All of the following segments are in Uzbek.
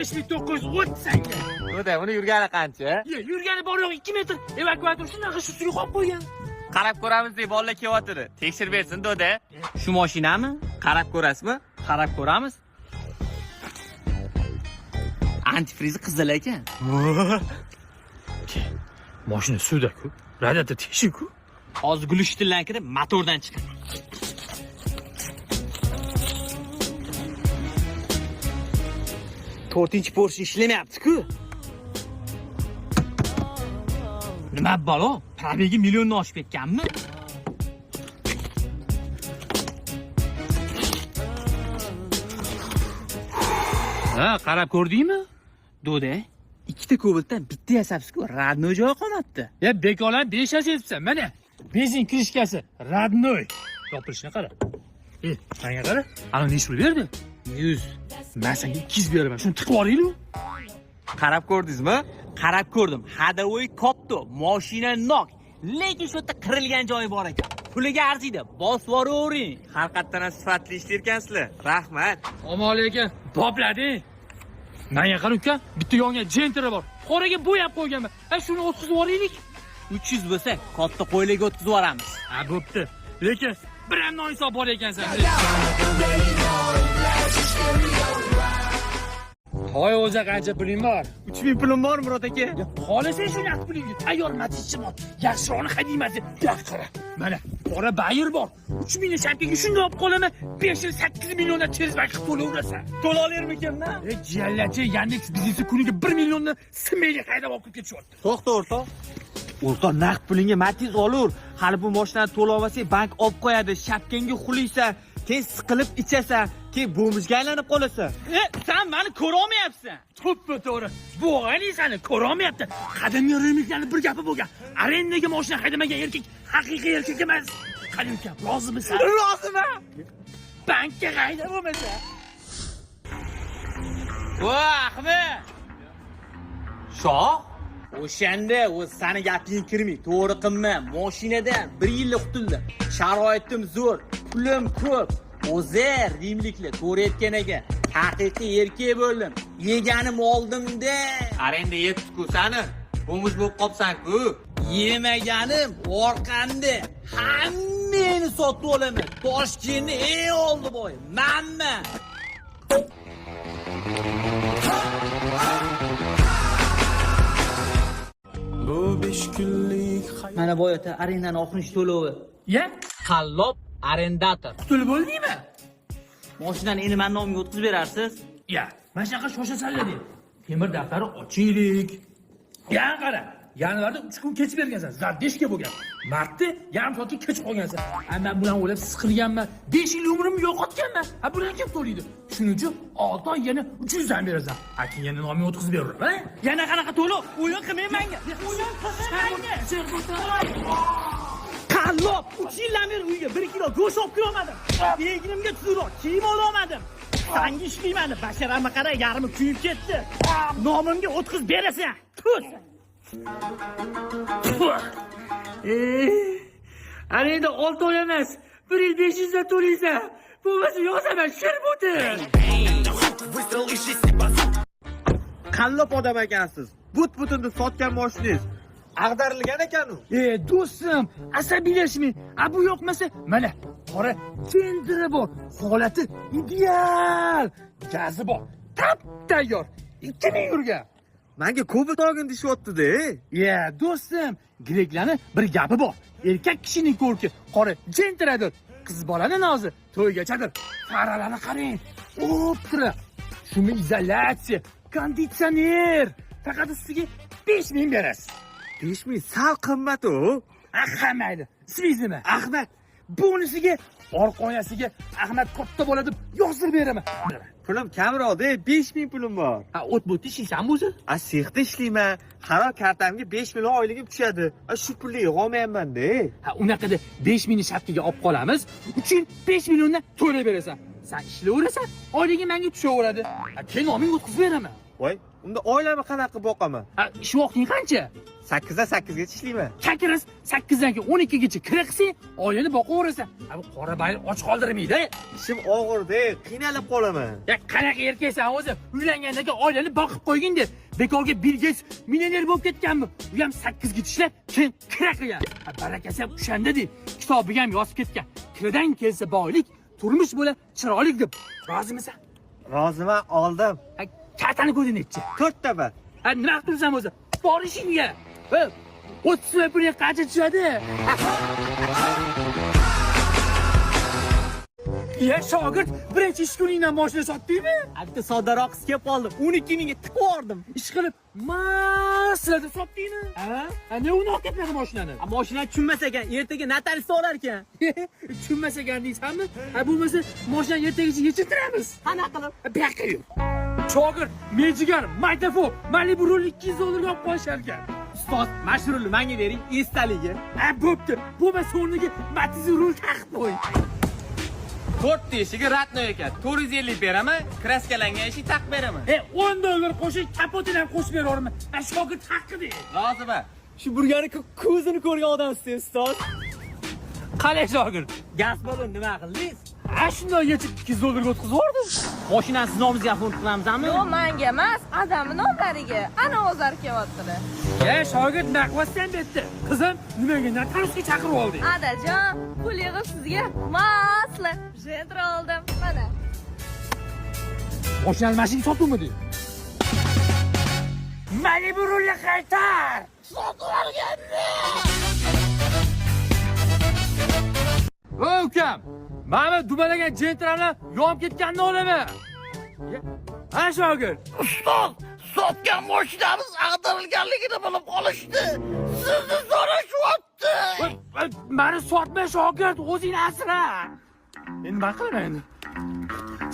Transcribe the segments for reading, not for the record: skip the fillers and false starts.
5938. To'da, buni yurgani qancha? Yurgani bor yo'q 2 metr. Evakuator shunaqa shu suruq olib qo'ygan. Qarab ko'ramiz deb bolalar kelyapti. Tekshirib bersin, To'da. Shu mashinami? Qarab ko'rasizmi? Qarab ko'ramiz. Antifrizi qizil ekan. Mashina suvda-ku. Radiator teshik-ku. Hozir gulishtildan kirib motordan chiqadi. To'rtinchi Porsche ishlamayapti-ku. Nima balo? Probegi milliondan oshib ketganmi? Ha, qarab ko'rdingmi? Do'da, ikkita Cobaltdan bitta yasabsiz-ku, radnoy joyi qolmabdi. Ya bekorlar 5 yasayapsan. Mana benzin krishkasi radnoy. Yopilishini qara. Menga qara. Ana necha pul berdi? 100. Men senga 200 beraman. Shuni tiqib olaylik. Qarab ko'rdingizmi? Qarab ko'rdim. Hadavoy kopto, mashina nok. Lekin shu yerda qirilgan joyi bor ekan. Puliga arziydi. Bosib yuravering. Haqiqatdan ham sifatli ishlaysizlar. Rahmat. Omon lekin boblading. Menga qara uka, bitta yonga jentera bor. Qoraga bo'yab qo'yganman. Shuni o'tkazib yuboraylik. 300 bo'lsa, katta qo'ylarga o'tkazib yuboramiz. Ha, bo'pti. Lekin bir ham noinsof bor ekansan. Hoy, o'zi qancha puling bor? 3000 pulim bor, Murod aka. Xohlasang shu naqd pulingni tayyor matchim bor. Yaxshiroqni haydayman. Yo'q, qara. Mana, qora bayir bor. 3000 shapkaga shunday olib qolaman. 5 yil 8 milliondan cherizbak qilib to'layverasan. To'la olermikanman? Jiyallachi Yandex biznesi kuniga 1 millionni simeyga haydab olib ketishyapti. To'xta, o'rtoq. O'rtoq, naqd pulingga Matiz olur. Hali bu mashinani to'la olmasang, bank olib qo'yadi. Shapkangga xulaysan, keyin siqilib ichasan, keyin bo'mishga aylanib qolasan. Sen meni ko'ra olmayapsan. To'ppa to'g'ri. Bo'g'aning seni ko'ra olmayapti. Qadimiy remiklarni bir gapi bo'lgan. Arendaga mashina haydamagan erkak haqiqiy erkak emas. Qani uka, rozimisan? Roziman. Bankka haydab bo'lmasa. Ahmed. Shoh, o'shanda o'z sani gaping kirmay, to'g'ri qilma. Mashinadan 1 yilda qutuldi. Sharoitim zo'r, pulim ko'p. O'zi rimliklar ko'rayotgan ekan. Haqiqiy erkak bo'ldim. Yeganim oldimda. Arenda yetdi-ku sani. Bo'mish bo'lib qopsan-ku. Yemaganim orqamda. Hammani sotib olaman. Toshkentni eng oldi boy. Manman. Bu 5 kunlik Mana bu yerda arendaning oxirgi to'lovi. Ya, Qallob arendator. qutulib bo'ldingmi? Mashinani endi men nomimga o'tkazib berarsiz. Ya, mana shunaqa shoshasanlar deb. Temir daftari ochinglik. Ya qara, yanvarda 3 kun kech bergansan. Zaddeshga bo'lgan. Martda yarim soatga kech qolgansan. Men bilan o'ylab siqilganman. 5 yil umrimni yo'qotganman. Bular kim to'laydi? Shuning uchun 6 oy yana 300 dan berasan. Keyin yana nomimga o'tkazib beraver. Yana qanaqa to'lov? O'yin qilmang menga. O'yin qilmang. Qallob 3 yildan beri uyga 1 kilo go'sht olib kirolmadim. Egnimga tuzroq kiyim ololmadim. Sangi ishlayman. Basharama qara, yarmi kuyib ketdi. Nomimga o'tkazib berasan. Tuz. Arenda 6 oy emas, 1 yil 500 dan to'laysan. Bo'lmasa yozaman, sherboti. Qallob odam ekansiz. But-butunni sotgan mashinangiz ag'darilgan ekan u. Do'stim, asabiylashmang. Bu yoqmasa, mana qora tenderi bor. Holati ideal. Gazi bor. Tap tayyor. 2000 yurgan. Menga Cobalt olgin deyapti-da. Do'stim, greklarning bir gapi bor. Erkak kishining ko'rki qora jentiradir. Qiz bolani nozi to'ygachadir. Faralarni qarang. O'ptira. Shuni izolyatsiya, konditsioner. Faqat ustiga 5000 berasiz. 5000 sal qimmat u. Mayli. Ismingiz nima? Ahmad. Bonusiga orqonasiga Ahmad katta bo'ladi deb yozib beraman. Pulim kamroqda, 5000 pulim bor. O't-bo'tda ishlaysanmi o'zi? Sexda ishlayman. Har kartamga 5 million oyligim tushadi. Shu pulni yig'olmayapman-da. Unaqada 5000 ni shapkaga olib qolamiz. 3 yil 5 milliondan to'lay berasan. sen ishlayverasan, oyliging menga tushaveradi. Keyin noming o'tkazib beraman. voy unda oilani qanaqa boqaman? Ish vaqting qancha? 8dan 8gacha ishlayman. Chakiras 8dan 12gacha kira qilsang, oilani boqaverasan. Bu qora bayil och qoldirmaydi. Ishim og'irdi, qiynalib qolaman. Qanaqa erkaksan o'zi? Uylangandan keyin oilani boqib qo'ygin deb. Bekorga Bill Gates millioner bo'lib ketganmi? U ham 8 ga ishlab, keyin kira qilgan. Barakasi ham o'shanda deb kitobiga ham yozib ketgan. Kiradan kelsa boylik, turmush bo'la chiroyli deb. Rozimisan? Roziman, oldim. Kartani ko'ding nechi? 4 ta bor. Nima qilsan o'zi? Bor ishingga. 30 so'm pulga qancha tushadi? Ya shogird, birinchi ish kuningdan mashina sotdingmi? Bitta soddaroq qilib kelib qoldim. 12 mingga tikib yubordim. Ish qilib, maslada sotdingmi? Ne uni olib ketmadi mashinani? Mashina tushunmas ekan, ertaga notariusda olar ekan. Tushunmas ekan deysanmi? Bo'lmasa mashinani ertagacha yechirtiramiz. Qanaqa qilib? Bu yoqqa yur. Shogird, mejigar, maytafon, Malibu rul 200 dollarga olib qo'yishar ekan. Ustoz, mashrulni menga bering, esdaligi. Bo'pti. Bo'lmasa o'rniga Matiz rul taqib qo'y. 4 teshiga ratno ekan. 450 beraman, kraskalangan eshik taqib beraman. 10 dollar qo'shib, kapotini ham qo'shib beraverman. Shogird haqqida. Roziman. Shu burgani ko'zini ko'rgan odamsiz, ustoz. Qalay shogird? Gaz balon nima qildingiz? Shunday yechib 200 dollarga o'tkazib yubordim. Mashinani siz nomingizga fond qilamizmi? Yo'q, menga emas, adamning nomlariga. Ana o'zlari kelyaptilar. Shogird naqvasdan betdi. Qizim, nimaga notariusga chaqirib olding? Adajon, pul yig'ib sizga masla jendra oldim. Mana. Mashinani mashina sotuvmidi? Malibu rulga qaytar! Ukam, mana dumalagan jentramlar yonib ketganini olaman. Shogird. Ustoz, sotgan mashinamiz ag'darilganligini bilib qolishdi. Sizni so'rashyapti. Meni sotma shogird, o'zingni asra. Endi nima qilaman endi?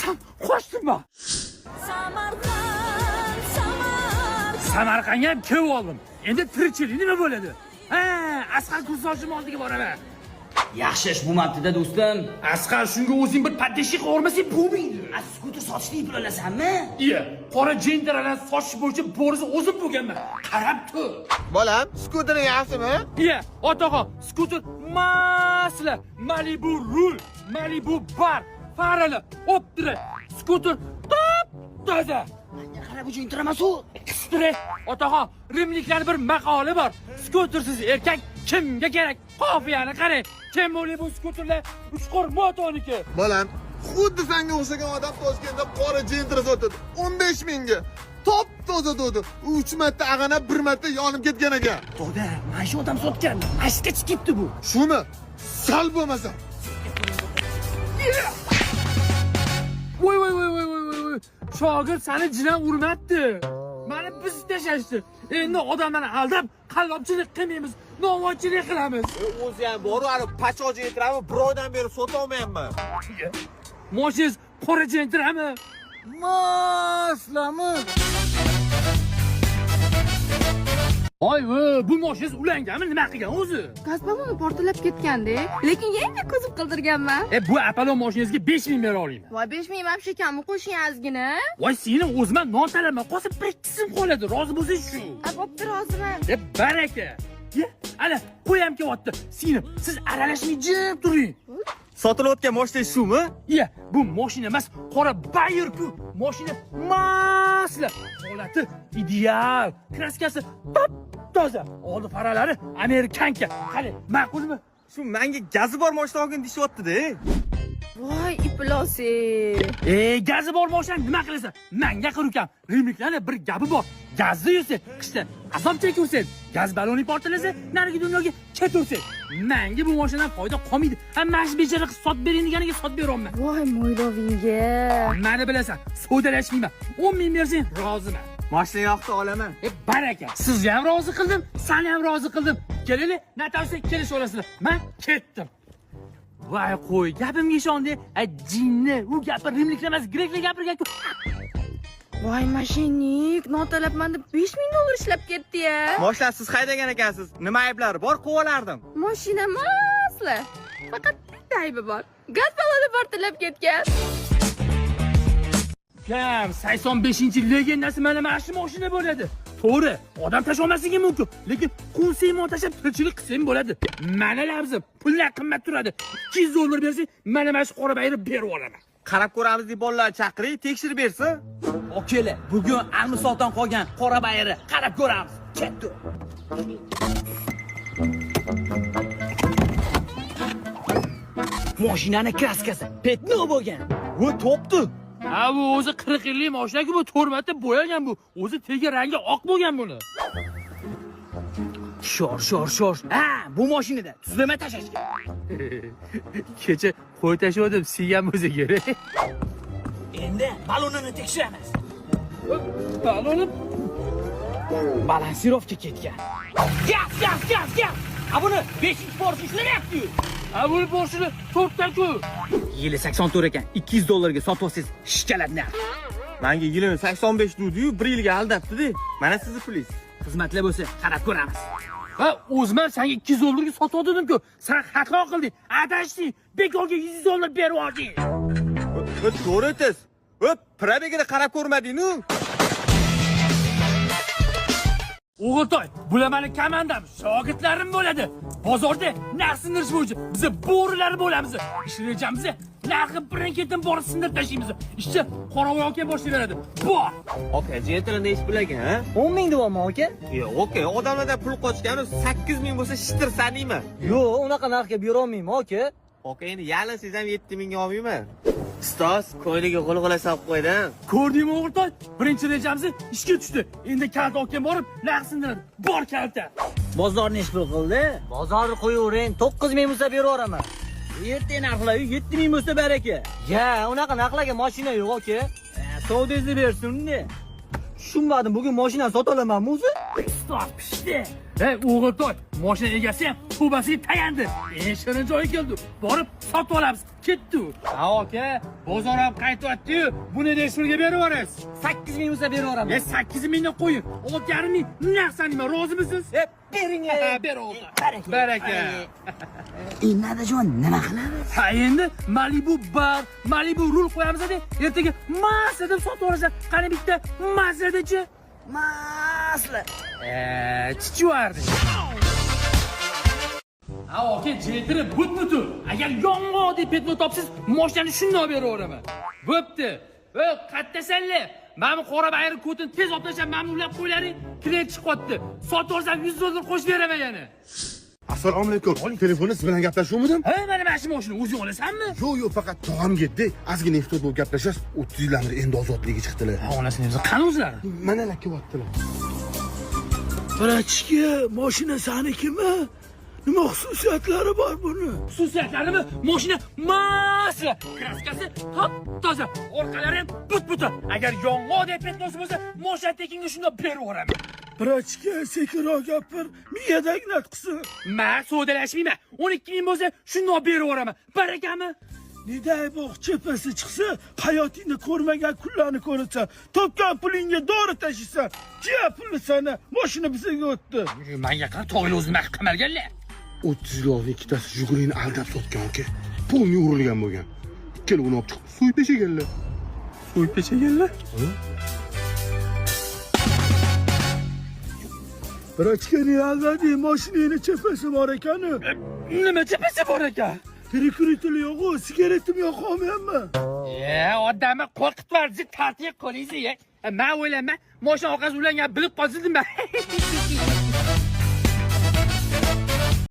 Sen qo'shdingmi? Samarqandga ham kelib oldim. Endi tirikchilik nima bo'ladi? Asqar Kursoshim oldiga boraman. Yaxshi ish bo'lmabdi-da do'stim. Asqar shunga o'zing bir paddeshi qilib bo'lmaydi. Skuter sotishni bilasanmi? Qora jendiralar sotish bo'yicha bo'riz o'zim bo'lganman. Qarab tur. Bolam, skutering yaxshimi? Otaxon, skuter masla, Malibu rul, Malibu bar, farali, optira, skuter top toza. Qarab uchun intiramas-u. Qistire. Otaxon, rimliklarning bir maqoli bor. Skutersiz erkak kimga kerak? Qofiyani qarang. Kim bo'li bu skuterlar? Uchqur motoniki. Bolam, xuddi senga o'xshagan odam Toshkentda qora jentira sotadi. 15 mingga. Top toza dedi. 3 marta ag'anab, 1 marta yonib ketgan ekan. Doda, mana shu odam sotgan. Ashga chiqibdi bu. Shuni sal bo'lmasa. Voy. Shogird seni jinan urmabdi. Meni biz tashashdi. Endi odamlarni aldab, qallobchilik qilmaymiz, novvoychilik qilamiz. O'zi ham bor, ana pachoji yetirami, bir oydan beri sota olmayapman. Moshinangiz qora jentirami? Maslami. Bu moshinangiz ulanganmi? Nima qilgan o'zi? Gaz baloni portlab ketganda, lekin yangi kuzov qildirganman. Bu Apollo mashinangizga 5000 bera olayman. Voy, 5000 ham shekanmi qo'shing ozgina? Voy, seni o'zimdan non talaman. Qolsa bir ikkisim qoladi. Rozi bo'lsang shu. Bo'pti, roziman. Baraka. Ana, qo'yam kelyapti. Singlim, siz aralashmay jim turing. Sotilayotgan mashina shumi? Bu mashina emas, qora Bayer-ku. Mashina masla. Holati ideal. Kraskasi top toza. Oldi faralari Amerikanka. Qani, ma'qulmi? Shu menga gazi bor mashina olgin deyapti-da. Voy, iplosi. Gazi bor mashina nima qilasan? Menga qirukam. Rimliklarning bir gapi bor. Gazda yursa, qishda azob chekursan. Gaz baloni portlasa, narigi dunyoga ketursan. Menga bu mashinadan foyda qolmaydi. Mana shu bechara qilib sotib bering deganiga sotib beraman. Voy, mo'ylovinga. Meni bilasan, so'dalashmayman. 10 ming bersang, roziman. Mashina yoqda olaman. Baraka. Sizni ham rozi qildim, seni ham rozi qildim. Kelaylik, notariusga kelishib olasizlar. Men ketdim. Voy, qo'y, gapimga ishondi. Jinni, u gapir rimliklar emas, greklar gapirgan-ku. Voy, mashinik, notalabman deb 5000 dollar ishlab ketdi-ya. Mashina siz haydagan ekansiz. Nima ayblari bor, qo'valardim. Mashina emaslar. Faqat bitta aybi bor. Gaz baloni portlab ketgan. Akam, 85-legendasi mana shu mashina bo'ladi. To'g'ri, odam tashlamasligi mumkin, lekin qum simon tashlab tirchilik qilsang bo'ladi. Mana labzi, pullar qimmat turadi. $200 bersang, mana shu qora bayri berib olaman. Qarab ko'ramiz deb bolalarni chaqiring, tekshirib bersin. Okela, bugun almisoqdan qolgan qora bayri qarab ko'ramiz. Ketdi. Mashinani kraskasi petno bo'lgan. Bu topdi. Ha, bu o'zi 40 yillik mashina-ku, bu 4 marta bo'yagan bu. O'zi tegi rangi oq bo'lgan buni. Shor. Ha, bu mashinada tuzlama tashashga. Kecha qo'y tashladim, siygan bo'lsa kerak. Endi balonini tekshiramiz. Baloni Balansirovka ketgan. Gaz. Ha buni 5-bor ishlayapti-yu. Ha, bu boshini 4 ta-ku. Yili 84 ekan. $200 ga sotib olsangiz shikalatni. Menga yilini 85 dedi-yu, 1 yilga aldabdi-da. Mana sizni pulingiz. Xizmatlar bo'lsa qarab ko'ramiz. Ha, o'zman senga $200 ga sotib oldim-ku. Sen xato qilding, adashding. Bekorga $100 berib olding. To'g'ri aytasiz. Probegini qarab ko'rmading-ku. O'g'iltoy, bular meni komandam, shogirdlarim bo'ladi. Bozorda narx sindirish bo'yicha biz bo'rilar bo'lamiz. Ish rejamiz narxi birin-ketin borib sindirib tashlaymiz. Ishchi qoravoy aka boshlayveradi. Bor. Aka, jentlmen ish bilagan, ha? 10 ming deyapman aka. Yo'q, aka, odamlardan pul qochgani 8 ming bo'lsa shitirsan deymi? Yo'q, unaqa narxga bera olmayman aka. Aka, endi yalin siz ham 7 mingga olmayman. Ustoz, qo'yniga g'ulg'ula solib qo'ydim. Ko'rdingmi o'g'iltoy? Birinchi rejamiz ishga tushdi. Endi kalta aka borib narx sindiradi. Bor kalta. Bozorni ish pul qildi. Bozorni qo'yavering, 9 ming bo'lsa beraveраman. Erta narxlar 7 ming bo'lsa baraka. Ya, unaqa narxlarga mashina yo'q aka. Savdozni bersin-da. Tushunmadim, bugun mashina sota olamanmi o'zi? Stop pishdi. Hey o'g'iltoy, mashina egasi ham tubasiga tayandi. Eng shirin joyi keldi. Borib sotib olamiz. Ketdi. Ha aka, bozor ham qaytyapti-yu. Buni necha pulga berib yuborasiz? 8 ming bo'lsa beraveraman. 8 mingdan qo'ying. 6,5 ming narxsanima rozimisiz? Bering. Ber o'g'il. Baraka. Nadajon nima qilamiz? Ha endi Malibu bar, Malibu rul qo'yamiz-da, ertaga Mazda deb sotib olasan. Qani bitta Mazda-chi? Masla. Chichuardi. Ha, aka, jeltirib but-butu. Agar yong'oq deb petno topsiz, mashinani shundoq beraveraman. Bo'pti. Qattasanlar. Mana qora bayri ko'tini tez oplashab mamnunlab qo'ylaring. Kredit chiqyapti. Sotib olsam $100 qo'shib beraman yana. Assalomu alaykum. Telefonni siz bilan gaplashuvmidim? Ha, mana shu mashina o'zing olasanmi? Yo'q, faqat tog'am ketdi. Ozgina ehtiyot bo'lib gaplashasiz. 30 yildan beri endi ozodlikka chiqdilar. Ha, onasini o'zi qani o'zlari? Mana kelyaptilar. Vrachga, mashina sanikimi? Nima xususiyatlari bor buni? Xususiyatlarimi? Mashina masla, kraskasi top-toza, orqalari ham but-buta. Agar yong'oq deb petnosi bo'lsa, mashina tekinga shundoq berib yuboraman. Vrachga sekinroq gapir, miyadagi natqisi. Men savdalashmayman. 12 ming bo'lsa, shundoq berib yuboraman. Barakami? Niday bog' chepasi chiqsa, hayotingda ko'rmagan kunlarni ko'rasan. Topgan pulingga dori tashiysan. Jiya pulni sana, mashina bizga o'tdi. Menga qara to'yli o'zini qamalganlar. 30 yillik ikkitasi Jigurini aldab sotgan aka. Pulni urilgan bo'lgan. Ikkalovi olib chiqib so'yib tashaganlar. So'yib tashaganlar? Vrachga niyazadi, mashinani chepasi bor ekan. Nima chepasi bor ekan? Prikuritel yo'q, sigaretim yoqolmayapmi? Odamni qo'rqitib tartib qo'yinglar. Men o'ylayman, mashina orqasi ulangan bilib qolsin.